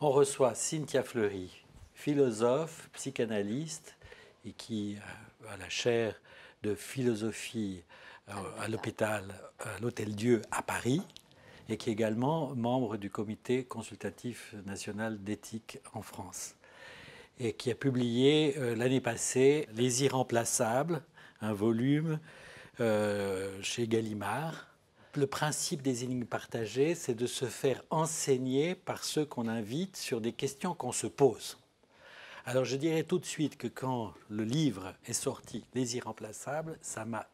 On reçoit Cynthia Fleury, philosophe, psychanalyste et qui a la chaire de philosophie à l'Hôtel Dieu à Paris et qui est également membre du comité consultatif national d'éthique en France et qui a publié l'année passée Les Irremplaçables, un volume chez Gallimard. Le principe des énigmes partagées, c'est de se faire enseigner par ceux qu'on invite sur des questions qu'on se pose. Alors je dirais tout de suite que quand le livre est sorti, Les Irremplaçables, ça m'a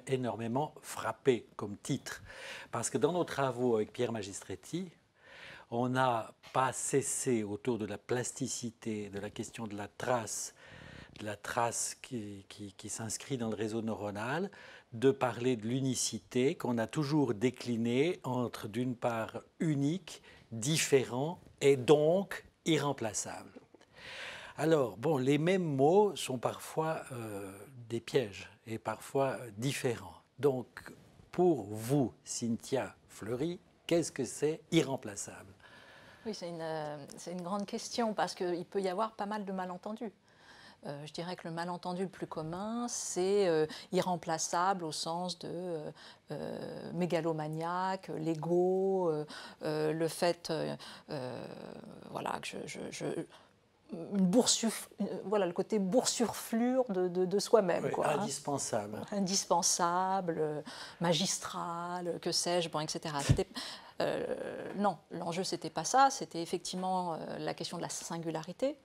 énormément frappé comme titre. Parce que dans nos travaux avec Pierre Magistretti, on n'a pas cessé autour de la plasticité, de la question de la trace qui s'inscrit dans le réseau neuronal, de parler de l'unicité qu'on a toujours déclinée entre d'une part unique, différent et donc irremplaçable. Alors, bon, les mêmes mots sont parfois des pièges et parfois différents. Donc, pour vous, Cynthia Fleury, qu'est-ce que c'est irremplaçable? Oui, c'est une grande question parce qu'il peut y avoir pas mal de malentendus. Je dirais que le malentendu le plus commun, c'est irremplaçable au sens de mégalomaniaque, l'ego, le fait voilà, que voilà, le côté boursouflure de soi-même. Oui, quoi, indispensable. Hein. Indispensable, magistral, que sais-je, bon, etc. Non, l'enjeu, c'était pas ça, c'était effectivement la question de la singularité,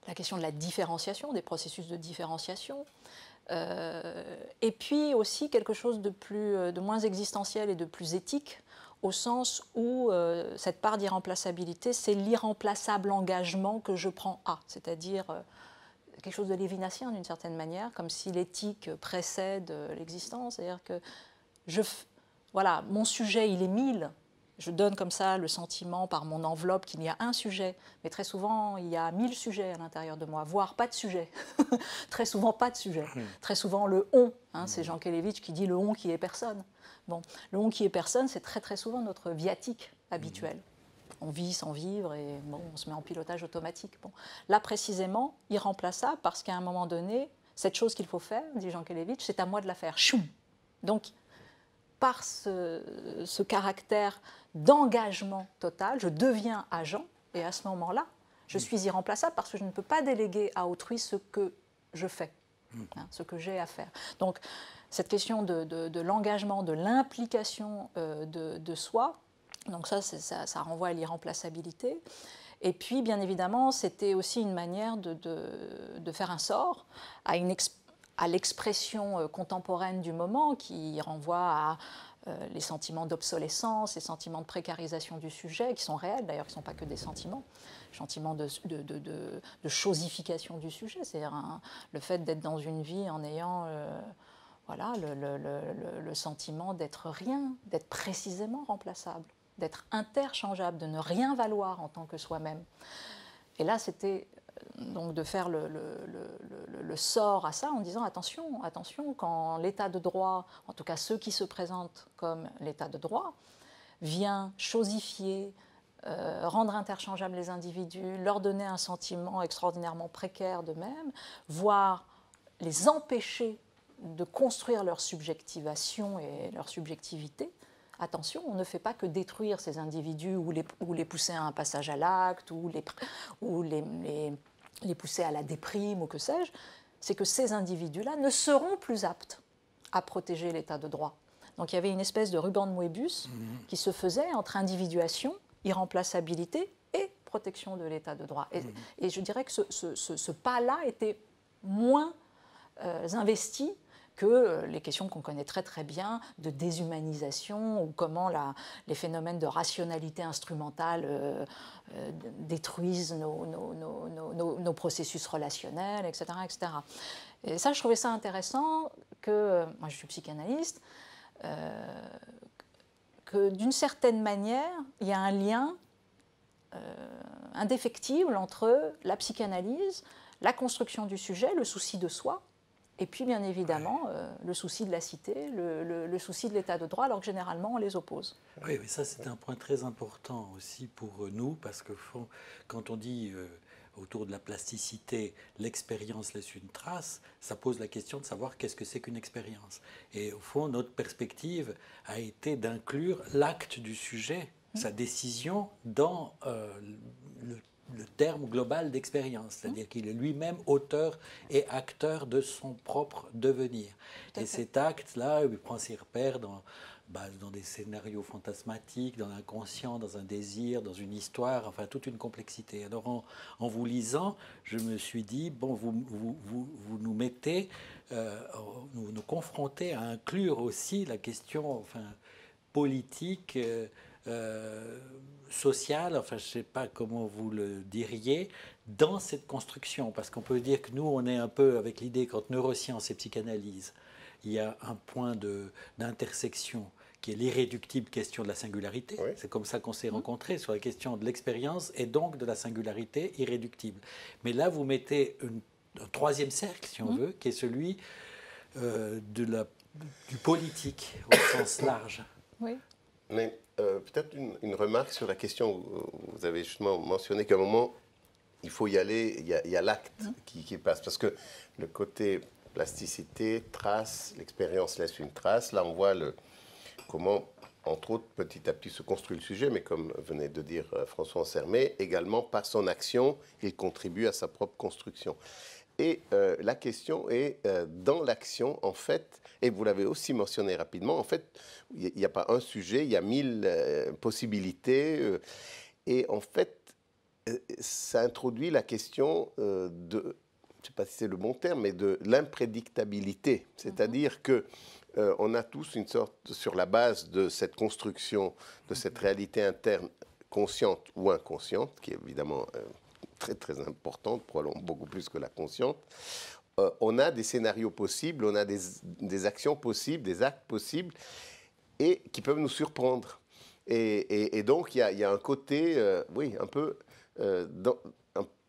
la question de la différenciation, des processus de différenciation, et puis aussi quelque chose de moins existentiel et de plus éthique, au sens où cette part d'irremplaçabilité, c'est l'irremplaçable engagement que je prends à, c'est-à-dire quelque chose de lévinassien d'une certaine manière, comme si l'éthique précède l'existence, c'est-à-dire que voilà, mon sujet, il est 1000. Je donne comme ça le sentiment par mon enveloppe qu'il y a un sujet, mais très souvent il y a 1000 sujets à l'intérieur de moi, voire pas de sujet. Très souvent pas de sujet. Très souvent le on, hein, c'est Jean Kelevitch qui dit le on qui est personne. Bon, le on qui est personne, c'est très très souvent notre viatique habituel. On vit sans vivre et bon, on se met en pilotage automatique. Bon. Là précisément, irremplaçable parce qu'à un moment donné, cette chose qu'il faut faire, dit Jean Kelevitch, c'est à moi de la faire. Choum. Donc, par ce caractère d'engagement total, je deviens agent et à ce moment-là, je suis irremplaçable parce que je ne peux pas déléguer à autrui ce que je fais, hein, ce que j'ai à faire. Donc, cette question de l'engagement, de l'implication de soi, donc ça renvoie à l'irremplaçabilité. Et puis, bien évidemment, c'était aussi une manière de faire un sort à l'expression contemporaine du moment qui renvoie à les sentiments d'obsolescence, les sentiments de précarisation du sujet, qui sont réels d'ailleurs, qui ne sont pas que des sentiments, sentiments de chosification du sujet, c'est-à-dire le fait d'être dans une vie en ayant voilà, le sentiment d'être rien, d'être précisément remplaçable, d'être interchangeable, de ne rien valoir en tant que soi-même. Et là, c'était donc de faire le sort à ça en disant attention, attention, quand l'état de droit, en tout cas ceux qui se présentent comme l'état de droit, vient chosifier, rendre interchangeables les individus, leur donner un sentiment extraordinairement précaire d'eux-mêmes, voire les empêcher de construire leur subjectivation et leur subjectivité. Attention, on ne fait pas que détruire ces individus ou les pousser à un passage à l'acte ou les pousser à la déprime ou que sais-je. C'est que ces individus-là ne seront plus aptes à protéger l'état de droit. Donc il y avait une espèce de ruban de Moebius qui se faisait entre individuation, irremplaçabilité et protection de l'état de droit. Et je dirais que ce pas-là était moins investi que les questions qu'on connaît très très bien de déshumanisation ou comment les phénomènes de rationalité instrumentale détruisent nos processus relationnels, etc., etc. Et ça, je trouvais ça intéressant que, moi je suis psychanalyste, que d'une certaine manière, il y a un lien indéfectible entre la psychanalyse, la construction du sujet, le souci de soi, Et puis, bien évidemment, le souci de la cité, le souci de l'état de droit, alors que généralement, on les oppose. Oui, mais ça, c'est un point très important aussi pour nous, parce que quand on dit autour de la plasticité, l'expérience laisse une trace, ça pose la question de savoir qu'est-ce que c'est qu'une expérience. Et au fond, notre perspective a été d'inclure l'acte du sujet, sa décision, dans le terme global d'expérience, c'est-à-dire qu'il est lui-même auteur et acteur de son propre devenir. Et cet acte-là, il prend ses repères dans des scénarios fantasmatiques, dans l'inconscient, dans un désir, dans une histoire, enfin toute une complexité. Alors en vous lisant, je me suis dit, bon, vous nous mettez, vous nous confrontez à inclure aussi la question politique, sociale, enfin je ne sais pas comment vous le diriez, dans cette construction. Parce qu'on peut dire que nous, on est un peu avec l'idée qu'entre neurosciences et psychanalyse, il y a un point d'intersection qui est l'irréductible question de la singularité. Oui. C'est comme ça qu'on s'est rencontrés, sur la question de l'expérience et donc de la singularité irréductible. Mais là, vous mettez un troisième cercle, si on veut, qui est celui du politique au sens large. Oui. Mais peut-être une remarque sur la question, vous avez justement mentionné qu'à un moment, il faut y aller, il y a l'acte qui passe. Parce que le côté plasticité, trace, l'expérience laisse une trace. Là, on voit comment, entre autres, petit à petit se construit le sujet, mais comme venait de dire François Ansermet, également par son action, il contribue à sa propre construction. Et la question est, dans l'action, en fait, et vous l'avez aussi mentionné rapidement, en fait, il n'y a pas un sujet, il y a 1000 possibilités. Et en fait, ça introduit la question de, je ne sais pas si c'est le bon terme, mais de l'imprédictabilité. C'est-à-dire que on a tous une sorte, sur la base de cette construction, de cette réalité interne, consciente ou inconsciente, qui est évidemment très très importante, probablement beaucoup plus que la consciente, on a des scénarios possibles, on a des actions possibles, des actes possibles, et qui peuvent nous surprendre. Et donc il y a un côté, oui, un peu,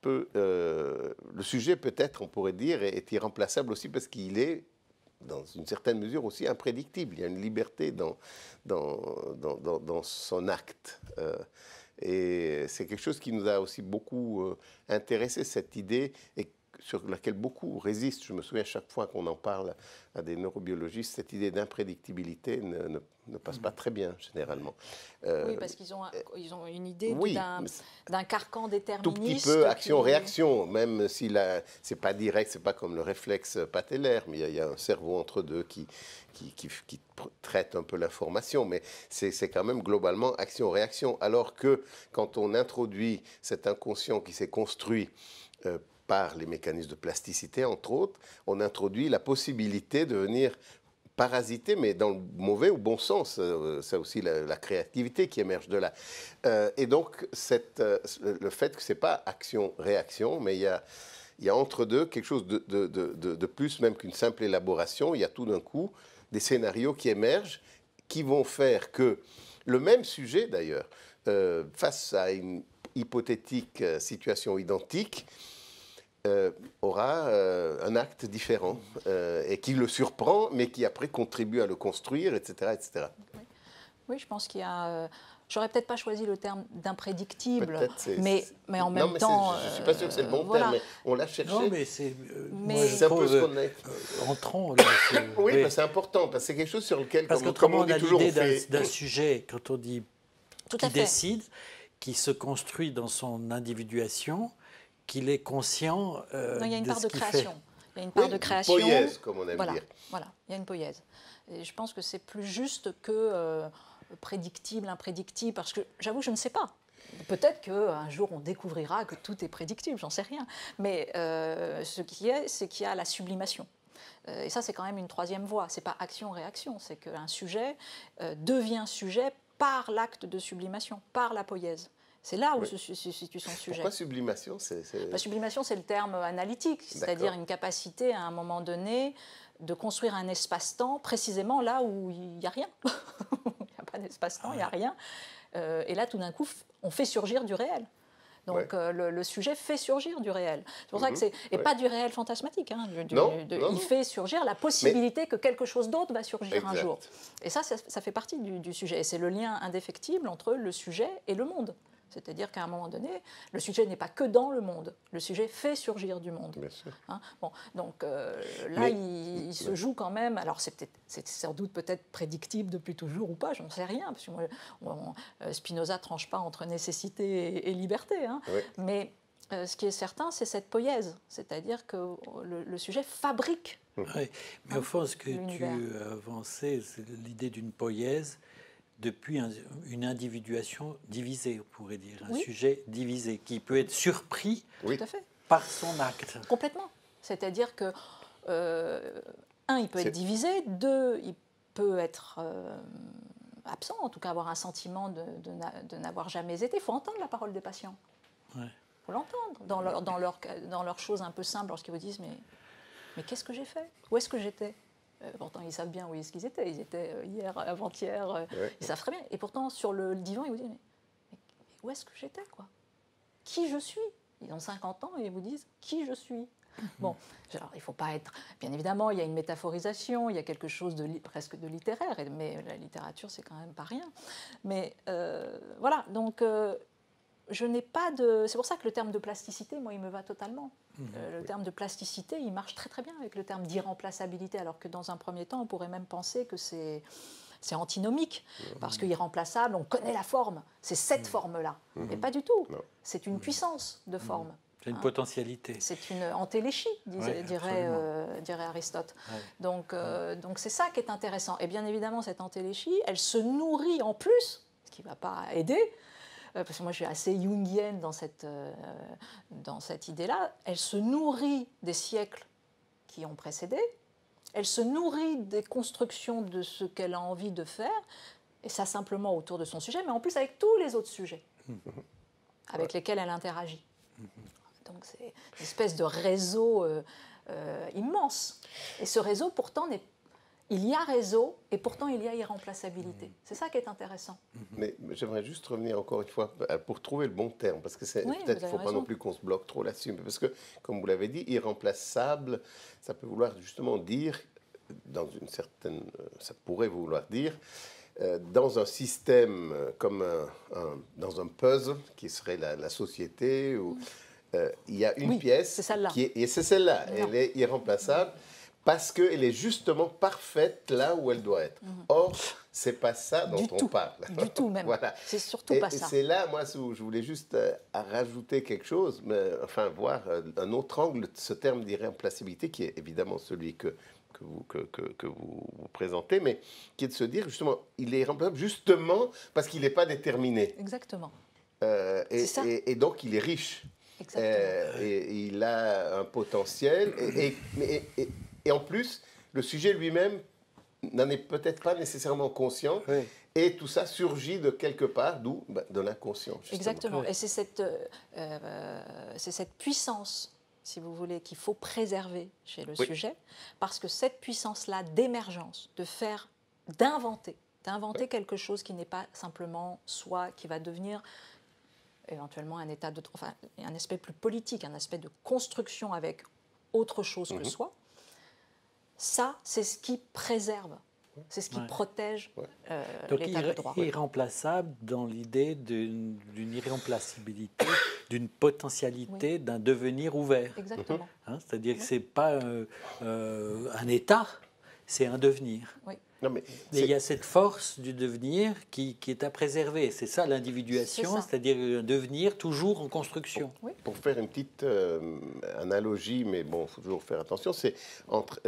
le sujet peut-être, on pourrait dire, est irremplaçable aussi parce qu'il est, dans une certaine mesure, aussi imprédictible. Il y a une liberté dans son acte. Et c'est quelque chose qui nous a aussi beaucoup intéressé, cette idée, et sur laquelle beaucoup résistent. Je me souviens, chaque fois qu'on en parle à des neurobiologistes, cette idée d'imprédictibilité ne passe pas très bien, généralement. Oui, parce qu'ils ont une idée d'un carcan déterministe. Tout petit peu action-réaction, même si c'est pas direct, c'est pas comme le réflexe patellaire, mais il y a un cerveau entre deux qui traite un peu l'information, mais c'est quand même globalement action-réaction. Alors que quand on introduit cet inconscient qui s'est construit par les mécanismes de plasticité, entre autres, on introduit la possibilité de venir parasiter, mais dans le mauvais ou bon sens. C'est aussi la créativité qui émerge de là. Et donc, le fait que ce n'est pas action-réaction, mais il y a entre deux quelque chose de plus même qu'une simple élaboration. Il y a tout d'un coup des scénarios qui émergent, qui vont faire que le même sujet, d'ailleurs, face à une hypothétique situation identique, aura un acte différent et qui le surprend, mais qui après contribue à le construire, etc. etc. Oui, je pense qu'il y a... J'aurais peut-être pas choisi le terme d'imprédictible, mais en même temps... Je ne suis pas sûr que c'est le bon terme, mais on l'a cherché. Non, mais c'est un peu ce qu'on est. Entrons là. Oui, mais c'est important, parce que c'est quelque chose sur lequel, parce comme on dit a toujours, l'idée d'un sujet, quand on dit qui décide, qui se construit dans son individuation, qu'il est conscient il y a une part de création. Il y a une part de création. Poïèse, comme on aime dire. Voilà, il y a une poïèse. Et je pense que c'est plus juste que prédictible, imprédictible, parce que j'avoue, je ne sais pas. Peut-être qu'un jour, on découvrira que tout est prédictible, j'en sais rien. Mais ce qui est, c'est qu'il y a la sublimation. Et ça, c'est quand même une troisième voie. Ce n'est pas action-réaction, c'est qu'un sujet devient sujet par l'acte de sublimation, par la poïèse. C'est là où se situe son sujet. Pourquoi sublimation? Sublimation, c'est le terme analytique, c'est-à-dire une capacité à un moment donné de construire un espace-temps précisément là où il n'y a rien. Il n'y a pas d'espace-temps, il n'y a rien. Et là, tout d'un coup, on fait surgir du réel. Donc le sujet fait surgir du réel. C'est pour ça que Et pas du réel fantasmatique. Hein, non. Il fait surgir la possibilité que quelque chose d'autre va surgir un jour. Et ça fait partie du sujet. Et c'est le lien indéfectible entre le sujet et le monde. C'est-à-dire qu'à un moment donné, le sujet n'est pas que dans le monde. Le sujet fait surgir du monde. Bien sûr. Hein, bon, donc là, il se joue quand même. Alors c'est sans doute peut-être prédictible depuis toujours ou pas, j'en sais rien, parce que Spinoza ne tranche pas entre nécessité et liberté. Hein, mais ce qui est certain, c'est cette poïèse, c'est-à-dire que le sujet fabrique. Oui, mais au fond, ce que tu avançais, c'est l'idée d'une poïèse depuis une individuation divisée, on pourrait dire, un sujet divisé, qui peut être surpris par son acte. Complètement. C'est-à-dire que, il peut être divisé, deux, il peut être absent, en tout cas avoir un sentiment de n'avoir jamais été. Il faut entendre la parole des patients. Il faut l'entendre dans leurs choses un peu simples, lorsqu'ils vous disent mais qu'est-ce que j'ai fait? Où est-ce que j'étais? Pourtant, ils savent bien où est-ce qu'ils étaient. Ils étaient hier, avant-hier, ils savent très bien. Et pourtant, sur le divan, ils vous disent mais où est-ce que j'étais, quoi? Qui je suis? Ils ont 50 ans et ils vous disent qui je suis. Bon, alors, il ne faut pas être... Bien évidemment, il y a une métaphorisation, il y a quelque chose presque de littéraire, mais la littérature, c'est quand même pas rien. Mais voilà, donc... je n'ai pas de... C'est pour ça que le terme de plasticité, moi, il me va totalement. Le terme de plasticité, il marche très très bien avec le terme d'irremplaçabilité, alors que dans un premier temps, on pourrait même penser que c'est antinomique, parce qu'irremplaçable, on connaît la forme, c'est cette forme-là. Mais pas du tout. C'est une puissance de forme. C'est une potentialité. C'est une antéléchie, dirait Aristote. Donc c'est ça qui est intéressant. Et bien évidemment, cette antéléchie, elle se nourrit en plus, ce qui ne va pas aider, parce que moi je suis assez jungienne dans cette idée-là, elle se nourrit des siècles qui ont précédé, elle se nourrit des constructions de ce qu'elle a envie de faire, et ça simplement autour de son sujet, mais en plus avec tous les autres sujets avec lesquels elle interagit. Donc c'est une espèce de réseau immense. Et ce réseau, pourtant, il y a réseau et pourtant il y a irremplaçabilité. C'est ça qui est intéressant. Mais j'aimerais juste revenir encore une fois pour trouver le bon terme, parce que peut-être qu'il ne faut pas non plus qu'on se bloque trop là-dessus, parce que, comme vous l'avez dit, irremplaçable, ça peut vouloir justement dire, dans une certaine... ça pourrait vouloir dire, dans un système comme dans un puzzle, qui serait la société, où il y a une pièce, et c'est celle-là, elle est irremplaçable, parce qu'elle est justement parfaite là où elle doit être. Or, ce n'est pas ça dont on parle. Du tout même. Voilà. C'est surtout pas ça. Et c'est là, moi, où je voulais juste rajouter quelque chose, mais, enfin, voir un autre angle de ce terme d'irremplaçabilité, qui est évidemment celui que vous présentez, mais qui est de se dire, justement, il est irremplaçable justement parce qu'il n'est pas déterminé. Exactement. Et donc, il est riche. Et il a un potentiel. Et en plus, le sujet lui-même n'en est peut-être pas nécessairement conscient. Et tout ça surgit de quelque part, d'où de l'inconscient. Exactement. Et c'est cette puissance, si vous voulez, qu'il faut préserver chez le sujet, parce que cette puissance-là d'émergence, d'inventer quelque chose qui n'est pas simplement soi, qui va devenir éventuellement un état un aspect plus politique, un aspect de construction avec autre chose que soi. Ça, c'est ce qui préserve, c'est ce qui protège l'état de droit. Donc irremplaçable dans l'idée d'une irremplaçabilité, d'une potentialité, d'un devenir ouvert. Exactement. C'est-à-dire que ce n'est pas un état, c'est un devenir. Non, mais il y a cette force du devenir qui est à préserver. C'est ça l'individuation, c'est-à-dire un devenir toujours en construction. Pour faire une petite analogie, mais bon, il faut toujours faire attention, c'est entre...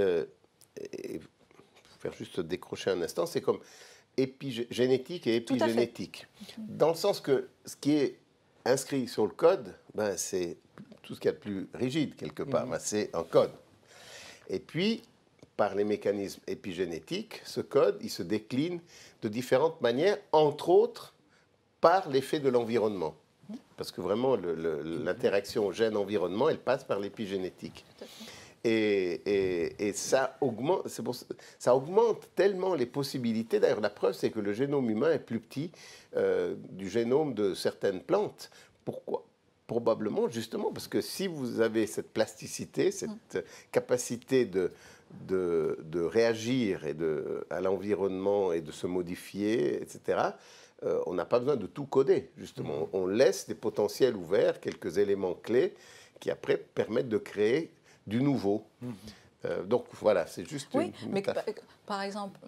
faire juste décrocher un instant, c'est comme génétique et épigénétique. Dans le sens que ce qui est inscrit sur le code, c'est tout ce qu'il y a de plus rigide quelque part, c'est un code. Et puis, par les mécanismes épigénétiques, ce code, il se décline de différentes manières, entre autres par l'effet de l'environnement. Parce que vraiment, l'interaction gène-environnement, elle passe par l'épigénétique. Et ça augmente, ça augmente tellement les possibilités. D'ailleurs, la preuve, c'est que le génome humain est plus petit du génome de certaines plantes. Pourquoi ? probablement, justement, parce que si vous avez cette plasticité, cette capacité de réagir à l'environnement et de se modifier, etc., on n'a pas besoin de tout coder, justement. On laisse des potentiels ouverts, quelques éléments clés qui, après, permettent de créer du nouveau. Donc, voilà, c'est juste oui, une mais métaphore. par exemple,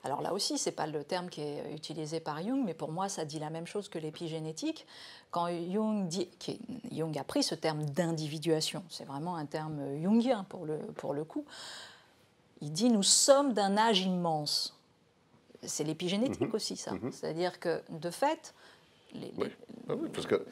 alors là aussi, ce n'est pas le terme qui est utilisé par Jung, mais pour moi, ça dit la même chose que l'épigénétique. Quand Jung a pris ce terme d'individuation, c'est vraiment un terme jungien pour le coup, il dit « nous sommes d'un âge immense ». C'est l'épigénétique aussi, ça. C'est-à-dire que, de fait, Parce que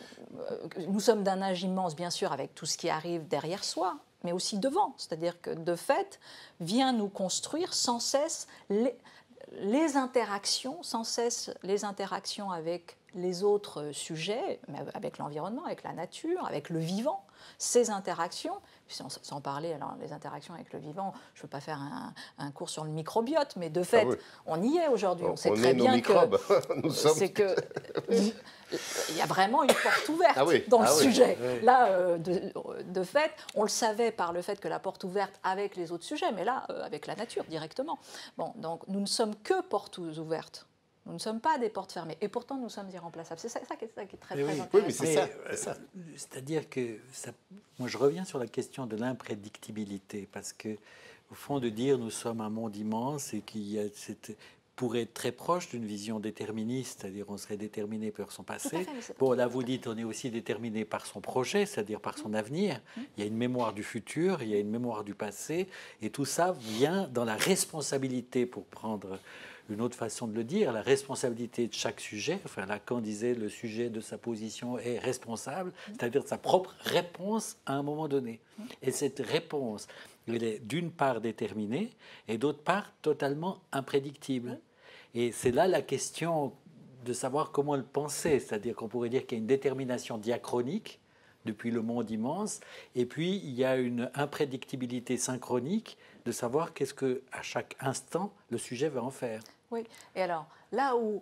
nous sommes d'un âge immense, bien sûr, avec tout ce qui arrive derrière soi, mais aussi devant. C'est-à-dire que, de fait, vient nous construire sans cesse les interactions, sans cesse les interactions avec les autres sujets, avec l'environnement, avec la nature, avec le vivant. Ces interactions, sans parler, alors les interactions avec le vivant, je ne veux pas faire un cours sur le microbiote, mais de fait, on y est aujourd'hui. On sait très bien que c'est que il y a vraiment une porte ouverte dans le sujet. Là, de fait, on le savait par le fait que la porte ouverte avec les autres sujets, mais là, avec la nature directement. Bon, donc nous ne sommes que portes ouvertes. Nous ne sommes pas des portes fermées. Et pourtant, nous sommes irremplaçables. C'est ça qui est très, très intéressant. Oui, mais c'est ça. C'est-à-dire que moi, je reviens sur la question de l'imprédictibilité, parce que, au fond, de dire nous sommes un monde immense et qu'il y a pourrait être très proche d'une vision déterministe, c'est-à-dire on serait déterminé par son passé. Bon, là, vous dites on est aussi déterminé par son projet, c'est-à-dire par son avenir. Il y a une mémoire du futur, il y a une mémoire du passé, et tout ça vient dans la responsabilité, pour prendre une autre façon de le dire, la responsabilité de chaque sujet. Enfin, Lacan disait le sujet de sa position est responsable, c'est-à-dire de sa propre réponse à un moment donné. Et cette réponse, elle est d'une part déterminée et d'autre part totalement imprédictible. Et c'est là la question de savoir comment le penser, c'est-à-dire qu'on pourrait dire qu'il y a une détermination diachronique depuis le monde immense, et puis il y a une imprédictibilité synchronique de savoir qu'est-ce que à chaque instant le sujet va en faire. Oui, et alors là où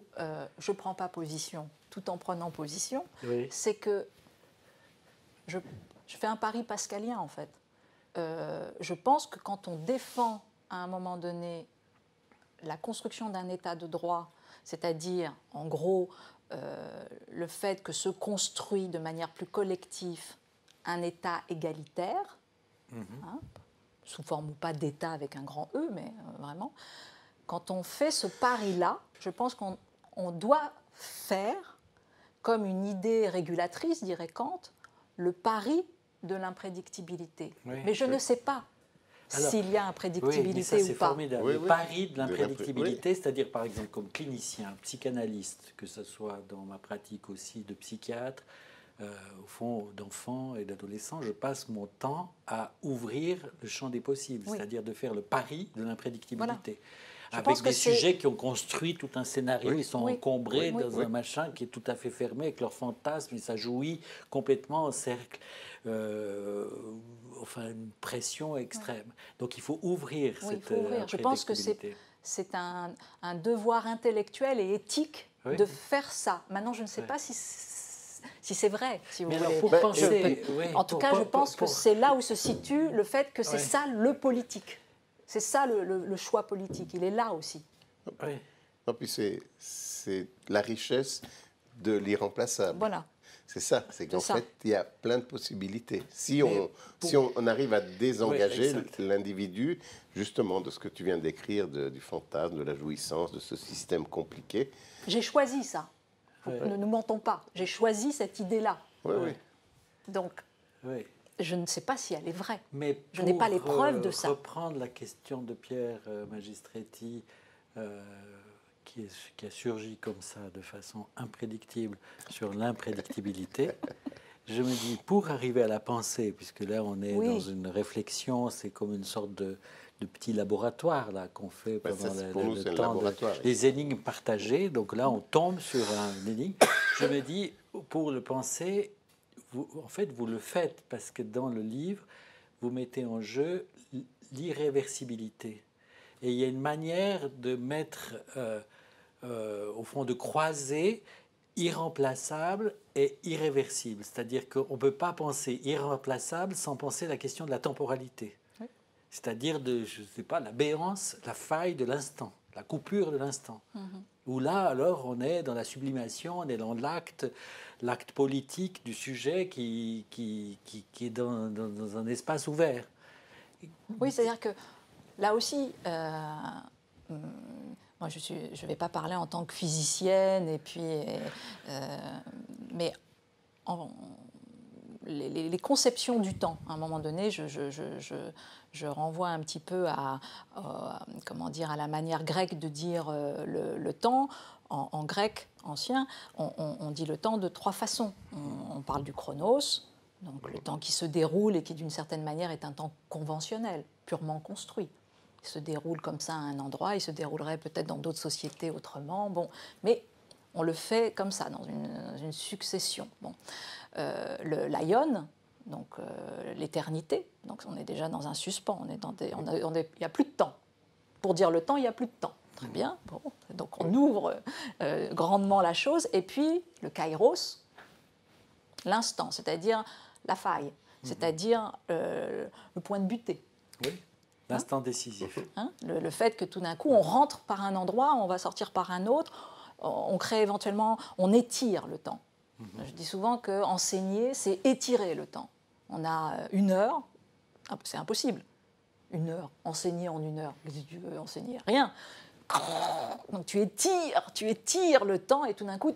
je ne prends pas position tout en prenant position, c'est que je fais un pari pascalien en fait. Je pense que quand on défend à un moment donné la construction d'un état de droit, c'est-à-dire en gros le fait que se construit de manière plus collective un état égalitaire, sous forme ou pas d'état avec un grand E, mais vraiment, quand on fait ce pari-là, je pense qu'on doit faire, comme une idée régulatrice, dirait Kant, le pari de l'imprédictibilité. Mais je ne sais pas s'il y a imprédictibilité ou pas. C'est formidable. Le pari de l'imprédictibilité, c'est-à-dire par exemple comme clinicien, psychanalyste, que ce soit dans ma pratique aussi de psychiatre, au fond d'enfants et d'adolescents, je passe mon temps à ouvrir le champ des possibles, c'est-à-dire de faire le pari de l'imprédictibilité. Avec des sujets qui ont construit tout un scénario, ils sont encombrés dans un machin qui est tout à fait fermé avec leurs fantasmes, et ça jouit complètement en cercle. Enfin, une pression extrême. Donc il faut ouvrir cette imprédictibilité. Je pense que c'est un devoir intellectuel et éthique de faire ça. Maintenant, je ne sais pas si c'est vrai, si vous voulez. Pour penser, en tout cas, je pense que c'est là où se situe le fait que c'est ça le politique. C'est ça le choix politique. Il est là aussi. Non, puis c'est la richesse de l'irremplaçable. Voilà. C'est ça, c'est qu'en fait, il y a plein de possibilités. Si on arrive à désengager l'individu, justement, de ce que tu viens de décrire, du fantasme, de la jouissance, de ce système compliqué. J'ai choisi ça. Ne nous mentons pas. J'ai choisi cette idée-là. Donc, je ne sais pas si elle est vraie. Mais je n'ai pas les preuves de ça. Pour reprendre la question de Pierre Magistretti, qui a surgi comme ça, de façon imprédictible, sur l'imprédictibilité, je me dis, pour arriver à la pensée, puisque là on est dans une réflexion, c'est comme une sorte de petit laboratoire là qu'on fait pendant le temps, les énigmes partagées. Donc là, on tombe sur un énigme. Je me dis, pour le penser, en fait, vous le faites, parce que dans le livre, vous mettez en jeu l'irréversibilité. Et il y a une manière de mettre, au fond, de croiser irremplaçable et irréversible. C'est-à-dire qu'on ne peut pas penser irremplaçable sans penser la question de la temporalité. Oui. C'est-à-dire de, je ne sais pas, la béance, la faille de l'instant, la coupure de l'instant. Où là, alors, on est dans la sublimation, on est dans l'acte politique du sujet qui est dans un espace ouvert. Oui, c'est-à-dire que là aussi, moi je ne vais pas parler en tant que physicienne, et puis, mais les conceptions du temps, à un moment donné, je renvoie un petit peu comment dire, à la manière grecque de dire le temps. En grec ancien, on dit le temps de trois façons. On parle du chronos, donc le temps qui se déroule et qui d'une certaine manière est un temps conventionnel, purement construit. Il se déroule comme ça à un endroit, il se déroulerait peut-être dans d'autres sociétés autrement, bon, mais on le fait comme ça, dans une succession. Bon. L'aion, donc l'éternité, donc on est déjà dans un suspens, il n'y a plus de temps. Pour dire le temps, il n'y a plus de temps. Très bien, bon, donc on ouvre grandement la chose, et puis le kairos, l'instant, c'est-à-dire la faille, c'est-à-dire le point de butée. Oui, l'instant décisif. Le fait que tout d'un coup, on rentre par un endroit, on va sortir par un autre, on crée éventuellement, on étire le temps. Je dis souvent qu'enseigner, c'est étirer le temps. On a 1 heure, c'est impossible. 1 heure, enseigner en 1 heure. Qu'est-ce que tu veux enseigner? Rien. Donc tu étires le temps, et tout d'un coup,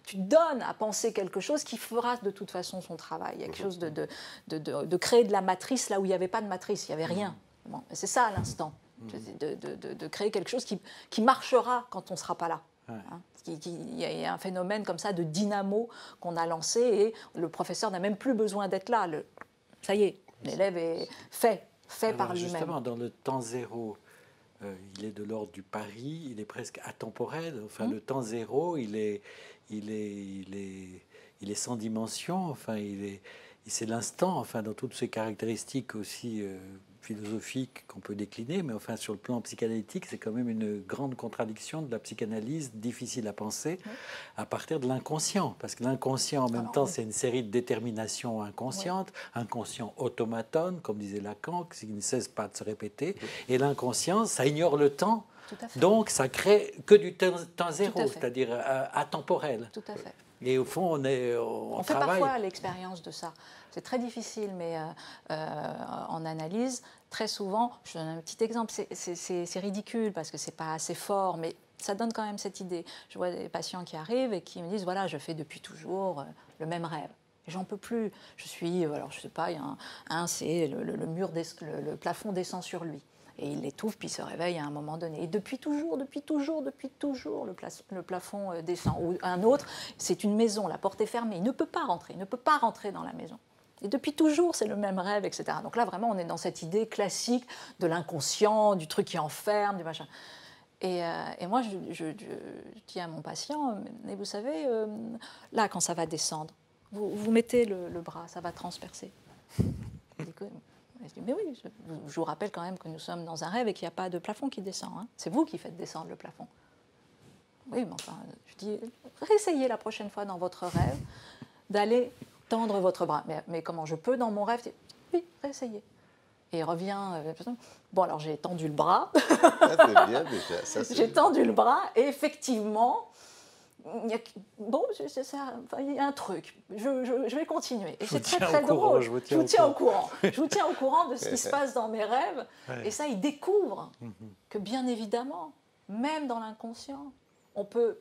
tu donnes à penser quelque chose qui fera de toute façon son travail. Il y a quelque chose de créer de la matrice là où il n'y avait pas de matrice, il n'y avait rien. Bon, c'est ça l'instant, de créer quelque chose qui marchera quand on ne sera pas là. Hein, il y a un phénomène comme ça de dynamo qu'on a lancé, et le professeur n'a même plus besoin d'être là. Ça y est, l'élève est fait par lui-même. Justement, dans le temps zéro, il est de l'ordre du pari, il est presque atemporel. Enfin, le temps zéro, il est sans dimension. Enfin, c'est l'instant. Enfin, dans toutes ses caractéristiques aussi philosophiques qu'on peut décliner, mais enfin, sur le plan psychanalytique, c'est quand même une grande contradiction de la psychanalyse, difficile à penser, à partir de l'inconscient. Parce que l'inconscient, en même temps, c'est une série de déterminations inconscientes, inconscient automatone, comme disait Lacan, qui ne cesse pas de se répéter. Et l'inconscient, ça ignore le temps. Donc, ça crée que du temps zéro, c'est-à-dire atemporel. Tout à fait. Et au fond, on fait travaille. Parfois l'expérience de ça. C'est très difficile, mais en analyse, très souvent, je donne un petit exemple, c'est ridicule parce que c'est pas assez fort, mais ça donne quand même cette idée. Je vois des patients qui arrivent et qui me disent, voilà, je fais depuis toujours le même rêve. J'en peux plus. Je suis, alors je sais pas, il y a c'est le plafond descend sur lui. Et il l'étouffe, puis il se réveille à un moment donné. Et depuis toujours, le plafond descend. Ou un autre, c'est une maison, la porte est fermée, il ne peut pas rentrer dans la maison. Et depuis toujours, c'est le même rêve, etc. Donc là, vraiment, on est dans cette idée classique de l'inconscient, du truc qui enferme, du machin. Et moi, je dis à mon patient, mais vous savez, là, quand ça va descendre, vous mettez le bras, ça va transpercer. Je dis, mais oui, je vous rappelle quand même que nous sommes dans un rêve et qu'il n'y a pas de plafond qui descend. Hein. C'est vous qui faites descendre le plafond. Oui, mais enfin, je dis, réessayez la prochaine fois dans votre rêve d'aller tendre votre bras. Mais comment je peux dans mon rêve? Oui, réessayez. Et il revient. Bon, alors j'ai tendu le bras. C'est bien déjà. J'ai tendu le bras et effectivement, il y a un truc. Je vais continuer. Et c'est très drôle. Je vous tiens au courant. Je vous tiens au courant de ce qui se passe dans mes rêves. Ouais. Et ça, il découvre que bien évidemment, même dans l'inconscient, on peut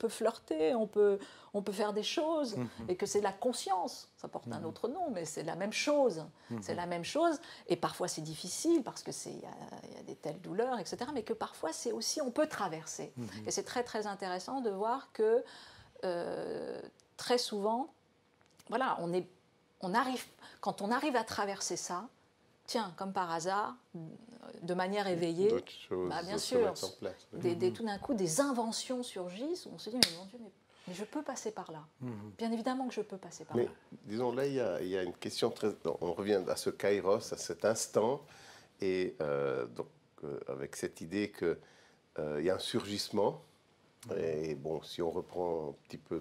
flirter, on peut faire des choses, et que c'est la conscience. Ça porte un autre nom, mais c'est la même chose. C'est la même chose, et parfois c'est difficile parce que il y a des telles douleurs, etc. Mais que parfois c'est aussi, on peut traverser. Et c'est très très intéressant de voir que très souvent, voilà, quand on arrive à traverser ça, tiens, comme par hasard, de manière éveillée, d'autres choses bien sûr, tout d'un coup, des inventions surgissent où on se dit, mais mon Dieu, mais je peux passer par là. Bien évidemment que je peux passer par là. Disons, là, il y a une question très... On revient à ce kairos, à cet instant, et avec cette idée qu'il y a un surgissement, Et bon, si on reprend un petit peu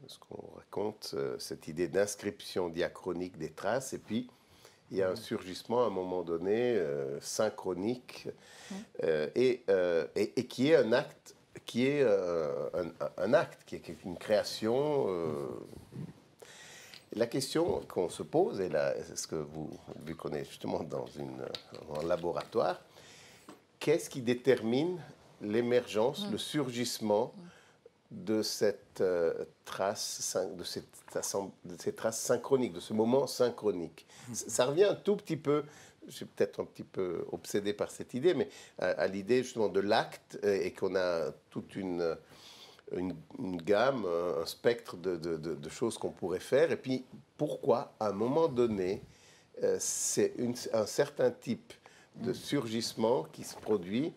ce qu'on raconte, cette idée d'inscription diachronique des traces, et puis il y a un surgissement à un moment donné synchronique et qui est un acte, qui est un acte, qui est une création. La question qu'on se pose, et là, c'est ce que vu qu'on est justement dans un laboratoire, qu'est-ce qui détermine l'émergence, le surgissement de cette trace, de ces traces synchroniques, de ce moment synchronique. Ça revient un tout petit peu, je suis peut-être un petit peu obsédé par cette idée, mais à l'idée justement de l'acte et qu'on a toute une gamme, un spectre de choses qu'on pourrait faire. Et puis pourquoi, à un moment donné, c'est un certain type de surgissement qui se produit,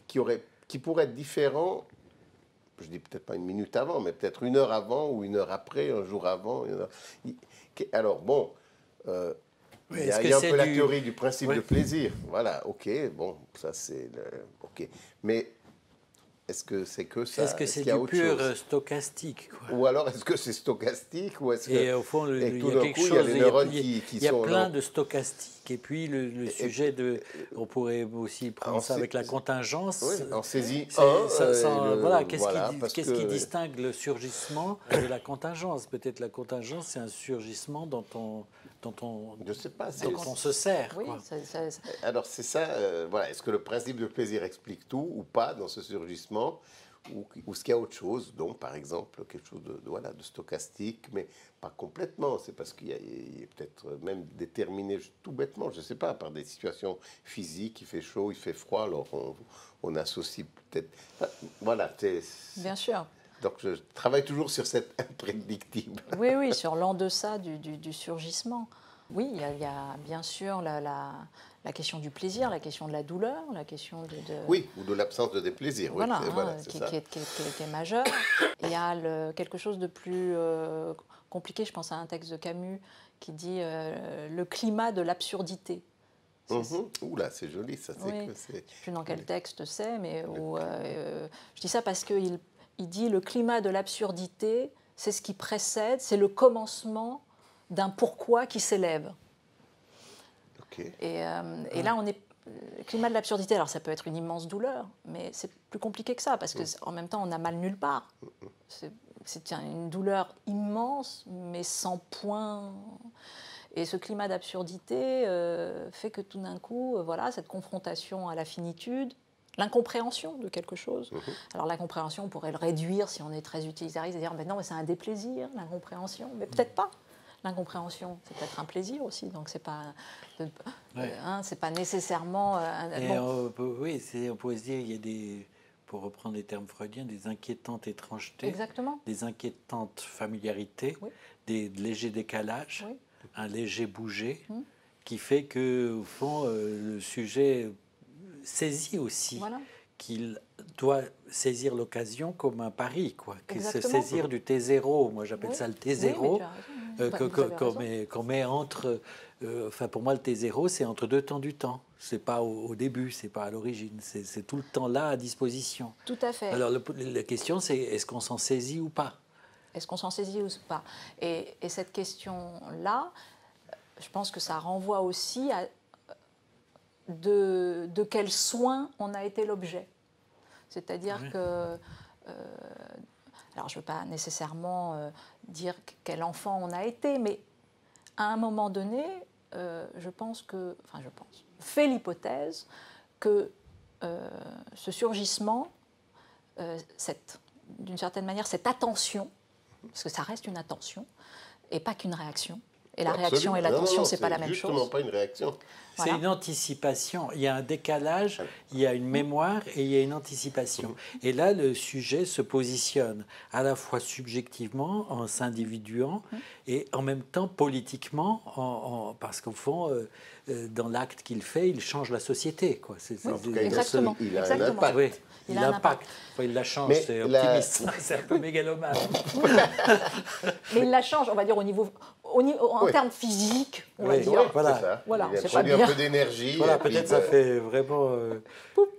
qui pourrait être différent. Je dis peut-être pas une minute avant, mais peut-être une heure avant ou une heure après, un jour avant. Alors bon, il y a un peu la théorie du principe de plaisir. Voilà, ok, bon, ça c'est... ok. Mais est-ce que c'est que ça? Est-ce que c'est du pur stochastique, quoi? Ou alors est-ce que c'est stochastique ou est-ce que... Et au fond, il y a quelque chose... Il y a plein de stochastique. Et puis le sujet de... On pourrait aussi prendre ça avec la contingence. Oui, on saisit voilà, qu'est-ce qui distingue le surgissement de la contingence? Peut-être la contingence, c'est un surgissement dont on je sais pas, on se sert. Oui, quoi. Alors c'est ça, voilà. Est-ce que le principe de plaisir explique tout ou pas dans ce surgissement, ou est-ce qu'il y a autre chose, donc par exemple quelque chose de stochastique, mais pas complètement. C'est parce qu'il est peut-être même déterminé tout bêtement, je ne sais pas, par des situations physiques. Il fait chaud, il fait froid, alors on associe peut-être. Voilà. Bien sûr. Donc je travaille toujours sur cet imprédictible. Oui, sur l'en-deçà du surgissement. Oui, il y a bien sûr la question du plaisir, la question de la douleur, la question de... Oui, ou de l'absence de déplaisir. Voilà, oui, qui est majeure. Il y a quelque chose de plus compliqué, je pense à un texte de Camus qui dit le climat de l'absurdité. Oula, c'est joli, ça. Oui, je ne sais plus dans quel texte c'est, mais je dis ça parce qu'il dit le climat de l'absurdité, c'est ce qui précède, c'est le commencement d'un pourquoi qui s'élève. Okay. Et là, on est le climat de l'absurdité. Alors, ça peut être une immense douleur, mais c'est plus compliqué que ça, parce qu'en même temps, on a mal nulle part. C'est une douleur immense, mais sans point. Et ce climat d'absurdité fait que tout d'un coup, voilà, cette confrontation à la finitude, l'incompréhension de quelque chose. Alors l'incompréhension, on pourrait le réduire si on est très utilitariste, et dire ben non, mais c'est un déplaisir, l'incompréhension, mais peut-être pas. L'incompréhension, c'est peut-être un plaisir aussi, donc c'est pas, c'est pas nécessairement. Oui, on pourrait se dire il y a des, pour reprendre les termes freudiens, des inquiétantes étrangetés, exactement, des inquiétantes familiarités, oui, des légers décalages, oui, un léger bouger, qui fait que au fond le sujet saisit aussi. Voilà. Qu'il doit saisir l'occasion comme un pari, quoi. Se saisir du T0, moi j'appelle ça le T0, qu'on met entre... enfin pour moi le T0 c'est entre deux temps du temps, c'est pas au début, c'est pas à l'origine, c'est tout le temps là à disposition. Tout à fait. Alors la question c'est est-ce qu'on s'en saisit ou pas? Est-ce qu'on s'en saisit ou pas? Et cette question-là, je pense que ça renvoie aussi à de quel soin on a été l'objet. C'est-à-dire que... alors, je ne veux pas nécessairement dire quel enfant on a été, mais à un moment donné, fait l'hypothèse que ce surgissement, d'une certaine manière, cette attention, parce que ça reste une attention, et pas qu'une réaction. Et la réaction et l'attention, ce n'est pas la même chose. Justement, pas une réaction. Voilà. C'est une anticipation. Il y a un décalage, il y a une mémoire et il y a une anticipation. Et là, le sujet se positionne à la fois subjectivement, en s'individuant, et en même temps politiquement, parce qu'au fond, dans l'acte qu'il fait, il change la société. Quoi. Exactement. Il a un impact. Oui. Il a un impact. Enfin, il la change, c'est optimiste. C'est un peu mégalomane. Mais il la change, on va dire, au en Oui. termes physiques, on va Oui, dire. oui. Voilà. C'est ça. Voilà, Il c'est pas introduit bien. un peu d'énergie. Voilà, et puis, peut-être ça fait vraiment une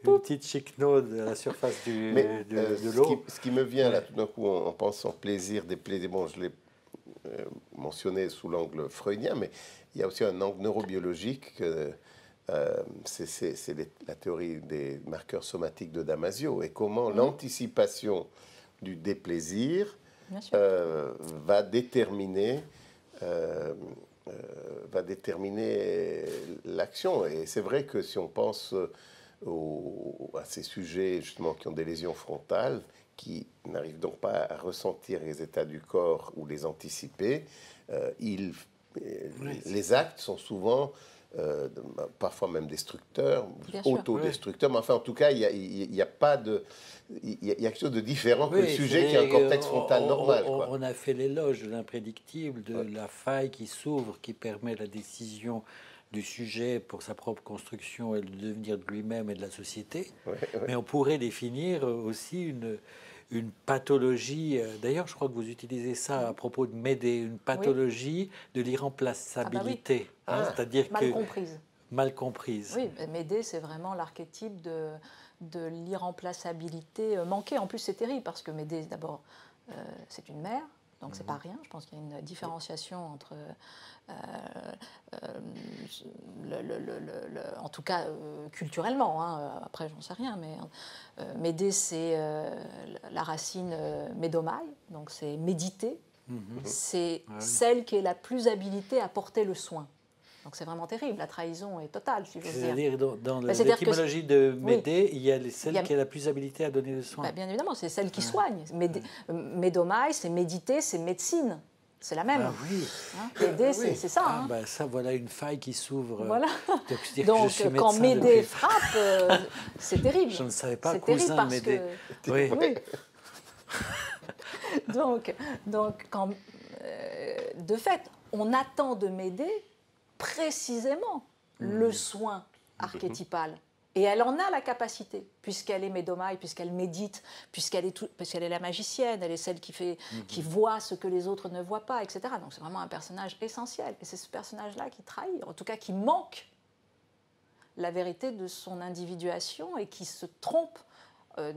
petite chiquenaude à la surface Mais de l'eau. ce qui me vient là Ouais. tout d'un coup en pensant plaisir, déplaisir, bon, je l'ai mentionné sous l'angle freudien, mais il y a aussi un angle neurobiologique. C'est la théorie des marqueurs somatiques de Damasio et comment l'anticipation du déplaisir Bien sûr. va déterminer l'action. Et c'est vrai que si on pense à ces sujets justement qui ont des lésions frontales, qui n'arrivent donc pas à ressentir les états du corps ou les anticiper, les actes sont souvent parfois même destructeurs, Bien sûr. autodestructeurs, mais enfin en tout cas il y a pas de... Il y a quelque chose de différent que le Oui, sujet qui a un c'est-à-dire cortex frontal normal. Quoi. On a fait l'éloge de l'imprédictible, de la faille qui s'ouvre, qui permet la décision du sujet pour sa propre construction et le devenir de lui-même et de la société. Mais on pourrait définir aussi une pathologie. D'ailleurs, je crois que vous utilisez ça à propos de Médée, une pathologie de l'irremplaçabilité. C'est-à-dire Mal comprise. Mal comprise. Oui, Médée, c'est vraiment l'archétype de l'irremplaçabilité manquée. En plus, c'est terrible parce que Médée, d'abord, c'est une mère, donc c'est pas rien. Je pense qu'il y a une différenciation entre, en tout cas culturellement. Hein, après, j'en sais rien, mais Médée, c'est la racine médomai, donc c'est méditer. C'est celle qui est la plus habilitée à porter le soin. Donc c'est vraiment terrible, la trahison est totale, si j'ose dire. C'est-à-dire, dans C'est-à-dire l'étymologie de Médée, il y a celle Il y a- qui a la plus habilité à donner le soin. Bien évidemment, c'est celle qui soigne. Médomai, c'est méditer, c'est médecine. C'est la même. Ah oui. Hein, Médée, Oui. c'est ça. Ah, Hein. ben ça, voilà une faille qui s'ouvre. Voilà. Donc, je dis que Donc, je suis quand médecin Médée depuis- frappe, c'est terrible. Je ne savais pas, C'est terrible cousin parce Médée. que... Oui. Oui. donc, quand, de fait, on attend de Médée précisément le soin archétypal. Et elle en a la capacité, puisqu'elle est médomai, puisqu'elle médite, puisqu'elle est la magicienne, elle est celle qui voit ce que les autres ne voient pas, etc. Donc c'est vraiment un personnage essentiel. Et c'est ce personnage-là qui trahit, en tout cas qui manque la vérité de son individuation et qui se trompe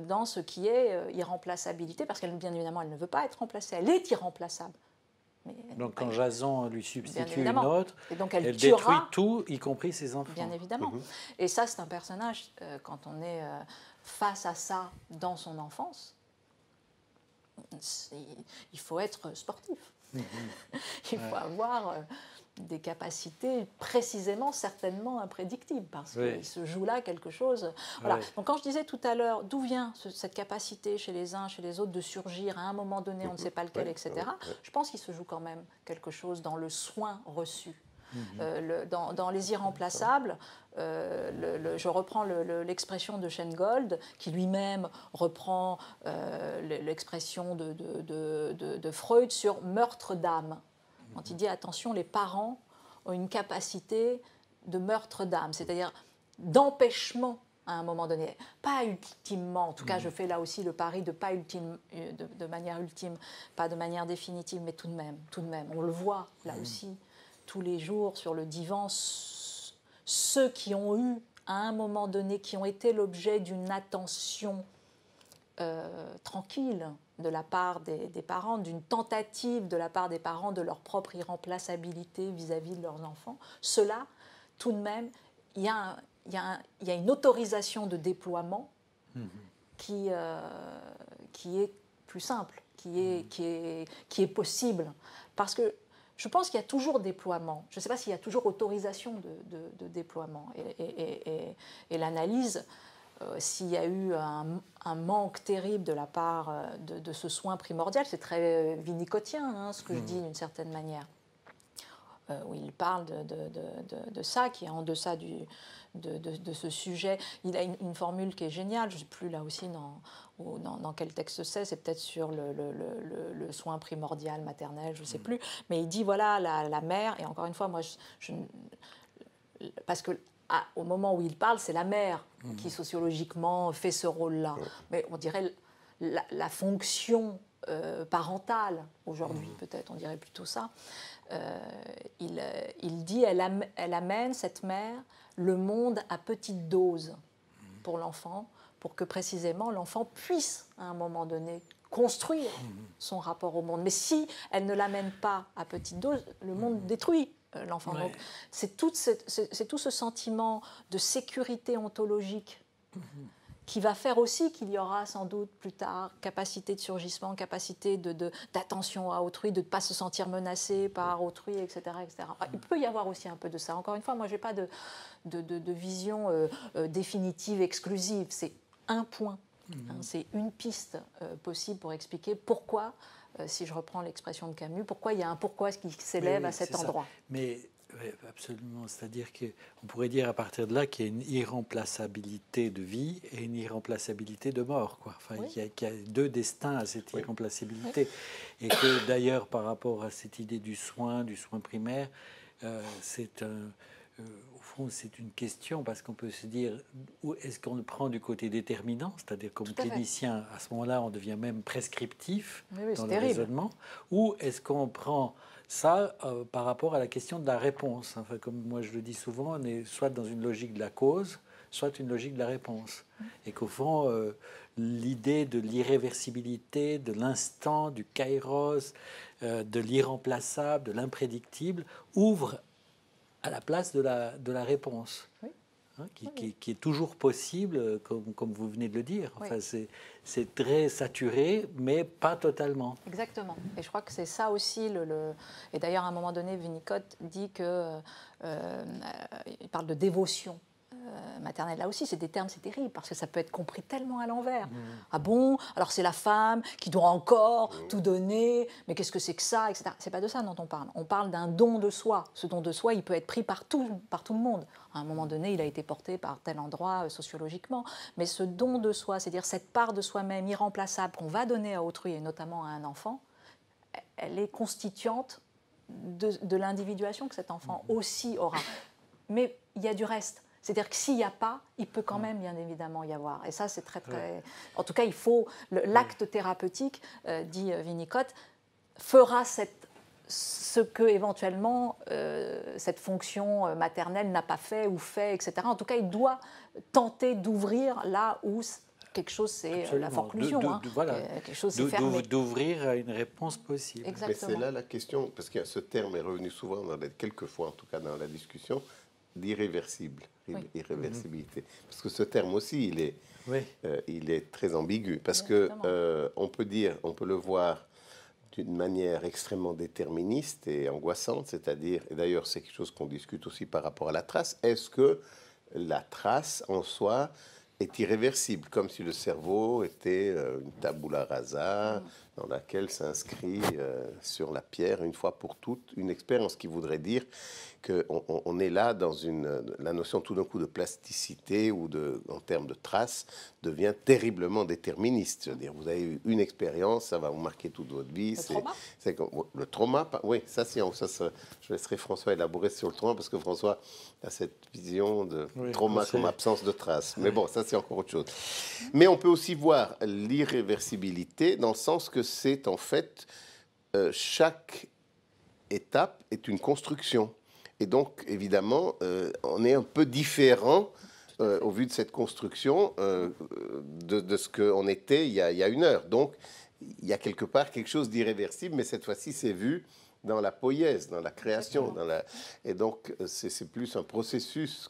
dans ce qui est irremplaçabilité, parce qu'elle, bien évidemment, elle ne veut pas être remplacée, elle est irremplaçable. Mais Donc quand Jason lui substitue une évidemment. autre, Et donc elle détruit tuera, tout, y compris ses enfants. bien évidemment. Et ça, c'est un personnage, quand on est face à ça dans son enfance, il faut être sportif. Il faut avoir des capacités précisément, certainement imprédictibles, parce qu'il se joue là quelque chose. Voilà. Donc quand je disais tout à l'heure, d'où vient cette capacité chez les uns, chez les autres, de surgir à un moment donné, on ne sait pas lequel, etc., je pense qu'il se joue quand même quelque chose dans le soin reçu. Dans Les Irremplaçables, je reprends l'expression de Schoengold, qui lui-même reprend l'expression de Freud sur meurtre d'âme. Quand il dit attention, les parents ont une capacité de meurtre d'âme, c'est-à-dire d'empêchement à un moment donné. Pas ultimement, en tout cas je fais là aussi le pari de pas ultime, de manière ultime, pas de manière définitive, mais tout de même. On le voit là aussi tous les jours sur le divan, ceux qui ont eu à un moment donné, qui ont été l'objet d'une attention tranquille de la part des parents, d'une tentative de la part des parents de leur propre irremplaçabilité vis-à-vis de leurs enfants, ceux-là, tout de même, il y a une autorisation de déploiement qui est plus simple, qui est possible. Parce que je pense qu'il y a toujours déploiement. Je ne sais pas s'il y a toujours autorisation de déploiement. Et l'analyse, s'il y a eu un manque terrible de la part de ce soin primordial, c'est très winnicottien, ce que je dis d'une certaine manière, où il parle de ça, qui est en deçà de ce sujet. Il a une formule qui est géniale, je ne sais plus là aussi dans quel texte c'est peut-être sur le soin primordial maternel, je ne sais plus, mais il dit voilà, la mère, et encore une fois, moi, parce que au moment où il parle, c'est la mère qui sociologiquement fait ce rôle-là. Mais on dirait la fonction parentale, aujourd'hui peut-être, on dirait plutôt ça. Il dit, elle amène, cette mère, le monde à petite dose pour l'enfant, pour que précisément l'enfant puisse, à un moment donné, construire son rapport au monde. Mais si elle ne l'amène pas à petite dose, le monde détruit l'enfant. Donc c'est tout ce sentiment de sécurité ontologique qui va faire aussi qu'il y aura sans doute plus tard capacité de surgissement, capacité d'attention à autrui, de ne pas se sentir menacé par autrui, etc., etc. Il peut y avoir aussi un peu de ça. Encore une fois, moi, je n'ai pas de vision définitive, exclusive. C'est un point, c'est une piste possible pour expliquer pourquoi, si je reprends l'expression de Camus, pourquoi il y a un pourquoi qui s'élève à cet endroit. Mais oui, absolument. C'est-à-dire qu'on pourrait dire à partir de là qu'il y a une irremplaçabilité de vie et une irremplaçabilité de mort, quoi. Enfin, qu'il y a deux destins à cette irremplaçabilité. Et que d'ailleurs, par rapport à cette idée du soin primaire, au fond, c'est une question, parce qu'on peut se dire, est-ce qu'on le prend du côté déterminant, c'est-à-dire comme clinicien, à ce moment-là, on devient même prescriptif dans le raisonnement, ou est-ce qu'on prend ça par rapport à la question de la réponse. Enfin, comme moi je le dis souvent, on est soit dans une logique de la cause, soit une logique de la réponse. Et qu'au fond, l'idée de l'irréversibilité, de l'instant, du kairos, de l'irremplaçable, de l'imprédictible, ouvre à la place de la réponse. Hein, qui est toujours possible, comme vous venez de le dire. Enfin, c'est très saturé, mais pas totalement. Exactement. Et je crois que c'est ça aussi. Et d'ailleurs, à un moment donné, Winnicott dit que... il parle de dévotion maternelle. Là aussi, c'est des termes, c'est terrible, parce que ça peut être compris tellement à l'envers. Ah bon? Alors c'est la femme qui doit encore tout donner, mais qu'est-ce que c'est que ça, etc. C'est pas de ça dont on parle. On parle d'un don de soi. Ce don de soi, il peut être pris par tout le monde. À un moment donné, il a été porté par tel endroit sociologiquement. Mais ce don de soi, c'est-à-dire cette part de soi-même irremplaçable qu'on va donner à autrui, et notamment à un enfant, elle est constituante de l'individuation que cet enfant aussi aura. Mais il y a du reste. C'est-à-dire que s'il n'y a pas, il peut quand même bien évidemment y avoir. Et ça, c'est très, très... En tout cas, il faut... L'acte thérapeutique, dit Winnicott, fera ce que, éventuellement, cette fonction maternelle n'a pas fait ou fait, etc. En tout cas, il doit tenter d'ouvrir là où quelque chose, c'est la forclusion. Voilà. Quelque chose, c'est fermé. D'ouvrir à une réponse possible. Exactement. Mais c'est là la question, parce que ce terme est revenu souvent, quelques fois en tout cas dans la discussion, d'irréversible, irréversibilité. Parce que ce terme aussi, il est très ambigu. Parce que on peut le voir d'une manière extrêmement déterministe et angoissante, c'est-à-dire, et d'ailleurs c'est quelque chose qu'on discute aussi par rapport à la trace, est-ce que la trace en soi est irréversible, comme si le cerveau était une tabula rasa dans laquelle s'inscrit sur la pierre une fois pour toutes une expérience, qui voudrait dire qu'on est là dans la notion tout d'un coup de plasticité ou en termes de traces devient terriblement déterministe. C'est-à-dire, vous avez eu une expérience, ça va vous marquer toute votre vie. Le trauma, oui, je laisserai François élaborer sur le trauma, parce que François a cette vision de trauma comme absence de traces. Mais bon, ça c'est encore autre chose. Mais on peut aussi voir l'irréversibilité dans le sens que c'est en fait chaque étape est une construction. Et donc, évidemment, on est un peu différent au vu de cette construction de ce qu'on était il y a une heure. Donc, il y a quelque part quelque chose d'irréversible, mais cette fois-ci, c'est vu dans la poïèse, dans la création. Et donc, c'est plus un processus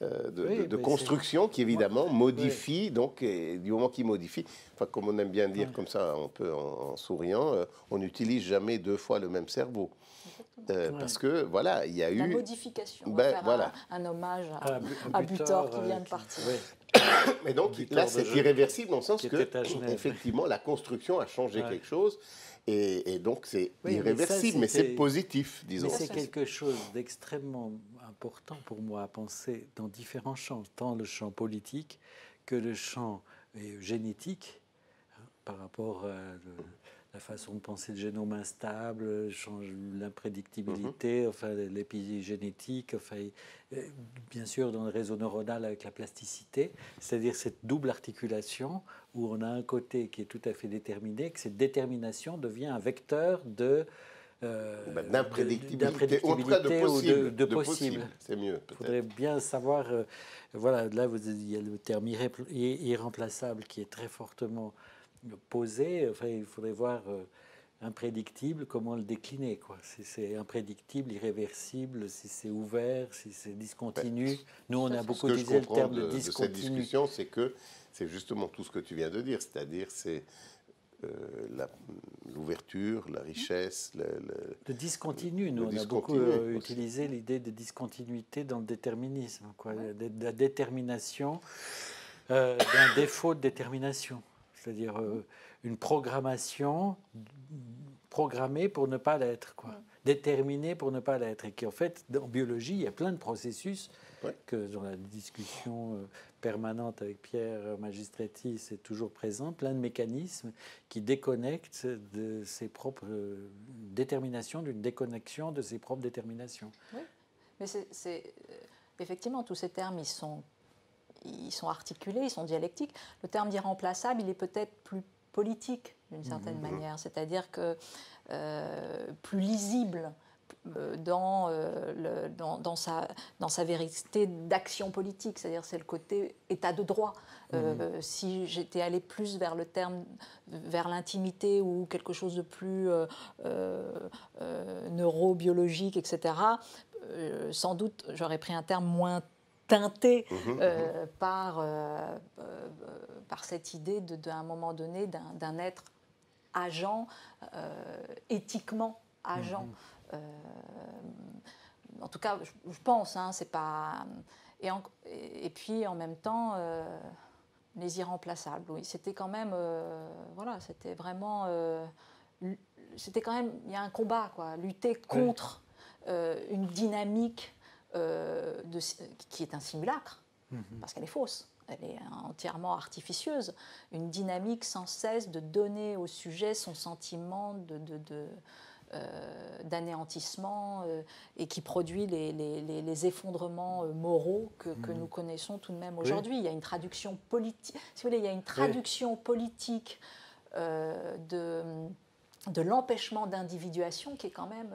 de construction qui, évidemment, modifie. Donc, et du moment qu'il modifie, enfin, comme on aime bien dire comme ça, un peu en souriant, on n'utilise jamais deux fois le même cerveau. Parce que voilà, il y a eu la modification. On va faire un hommage à Butor qui vient de partir. Mais donc là, c'est irréversible dans le sens que effectivement, la construction a changé quelque chose, et donc c'est irréversible, mais c'est positif, disons. Mais c'est quelque chose d'extrêmement important pour moi à penser dans différents champs, tant le champ politique que le champ génétique, par rapport à la façon de penser le génome instable, l'imprédictibilité, enfin l'épigénétique, enfin, bien sûr dans le réseau neuronal avec la plasticité, c'est-à-dire cette double articulation où on a un côté qui est tout à fait déterminé, que cette détermination devient un vecteur d'imprédictibilité, ou en tout cas de possible. C'est mieux, peut-être. Il faudrait bien savoir, voilà, là il y a le terme irremplaçable qui est très fortement posé. Enfin, il faudrait voir imprédictible, comment le décliner, quoi. Si c'est imprédictible, irréversible, si c'est ouvert, si c'est discontinu. Nous, on a beaucoup utilisé le terme de discontinu. De cette discussion, c'est que c'est justement tout ce que tu viens de dire, c'est-à-dire c'est l'ouverture, la richesse. Le discontinu, nous, on a beaucoup utilisé l'idée de discontinuité dans le déterminisme, quoi. La détermination d'un défaut de détermination. C'est-à-dire une programmation programmée pour ne pas l'être, quoi. Déterminée pour ne pas l'être. Et qu'en fait, en biologie, il y a plein de processus que dans la discussion permanente avec Pierre Magistretti, c'est toujours présent, plein de mécanismes qui déconnectent de ses propres déterminations, d'une déconnexion de ses propres déterminations. Oui, mais effectivement, tous ces termes, ils sont articulés, ils sont dialectiques. Le terme d'irremplaçable, il est peut-être plus politique d'une certaine manière, c'est-à-dire que plus lisible dans sa vérité d'action politique, c'est-à-dire c'est le côté état de droit. Si j'étais allé plus vers le terme, vers l'intimité ou quelque chose de plus neurobiologique, etc., sans doute j'aurais pris un terme moins teinté par cette idée à un moment donné d'un être agent, éthiquement agent. En tout cas, je pense, hein, c'est pas. Et puis en même temps, les irremplaçables. Oui, c'était quand même, voilà, c'était vraiment, c'était quand même, il y a un combat, quoi, lutter contre une dynamique qui est un simulacre, parce qu'elle est fausse. Elle est entièrement artificieuse, une dynamique sans cesse de donner au sujet son sentiment d'anéantissement et qui produit les effondrements moraux que nous connaissons tout de même aujourd'hui. Il y a une traduction politique, si vous voulez, il y a une traduction politique de l'empêchement d'individuation qui est quand même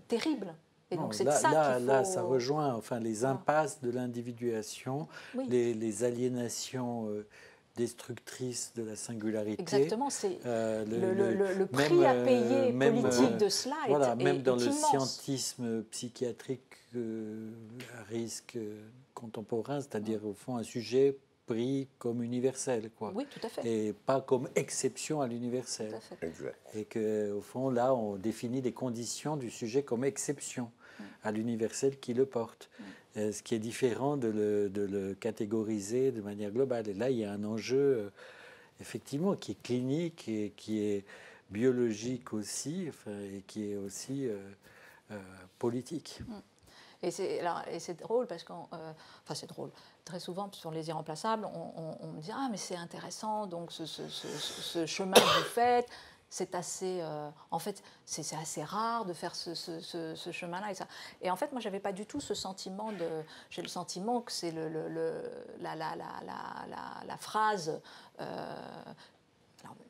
terrible. Et donc c'est ça qu'il faut... Là, ça rejoint enfin, les impasses de l'individuation, les aliénations destructrices de la singularité. Exactement, c'est le prix à payer politique de cela même dans est le immense. Scientisme psychiatrique à risque contemporain, c'est-à-dire au fond un sujet pris comme universel, quoi. Oui, tout à fait. Et pas comme exception à l'universel. Tout à fait. Exact. Et qu'au fond, là, on définit les conditions du sujet comme exception à l'universel qui le porte. Ce qui est différent de le catégoriser de manière globale. Et là, il y a un enjeu, effectivement, qui est clinique et qui est biologique aussi, enfin, et qui est aussi politique. Et c'est drôle parce que, enfin c'est drôle, très souvent sur les irremplaçables, on me dit « Ah mais c'est intéressant, donc ce chemin que vous faites, c'est assez, en fait c'est assez rare de faire ce chemin-là et ça. » Et en fait moi j'avais pas du tout ce sentiment j'ai le sentiment que c'est la phrase,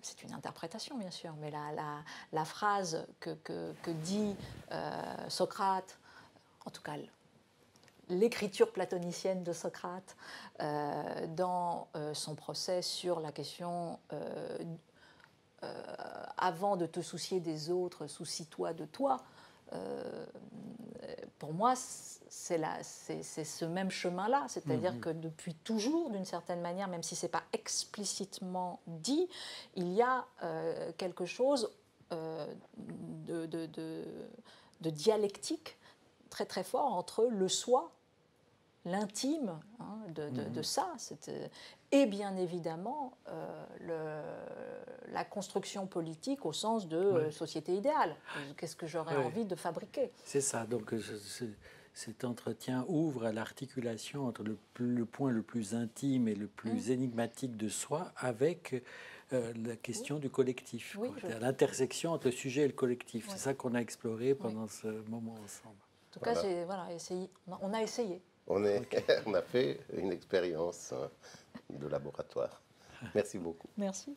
c'est une interprétation bien sûr, mais la phrase que dit Socrate, en tout cas l'écriture platonicienne de Socrate dans son procès sur la question avant de te soucier des autres, soucie-toi de toi. Pour moi, c'est ce même chemin-là, c'est-à-dire que depuis toujours, d'une certaine manière, même si ce n'est pas explicitement dit, il y a quelque chose de dialectique très très fort entre le soi, l'intime de ça, et bien évidemment la construction politique au sens de société idéale. Qu'est-ce que j'aurais envie de fabriquer? C'est ça, donc cet entretien ouvre à l'articulation entre le point le plus intime et le plus énigmatique de soi avec la question du collectif, à l'intersection entre le sujet et le collectif. C'est ça qu'on a exploré pendant ce moment ensemble. En tout cas, essayé. On a essayé. On a fait une expérience de laboratoire. Merci beaucoup. Merci.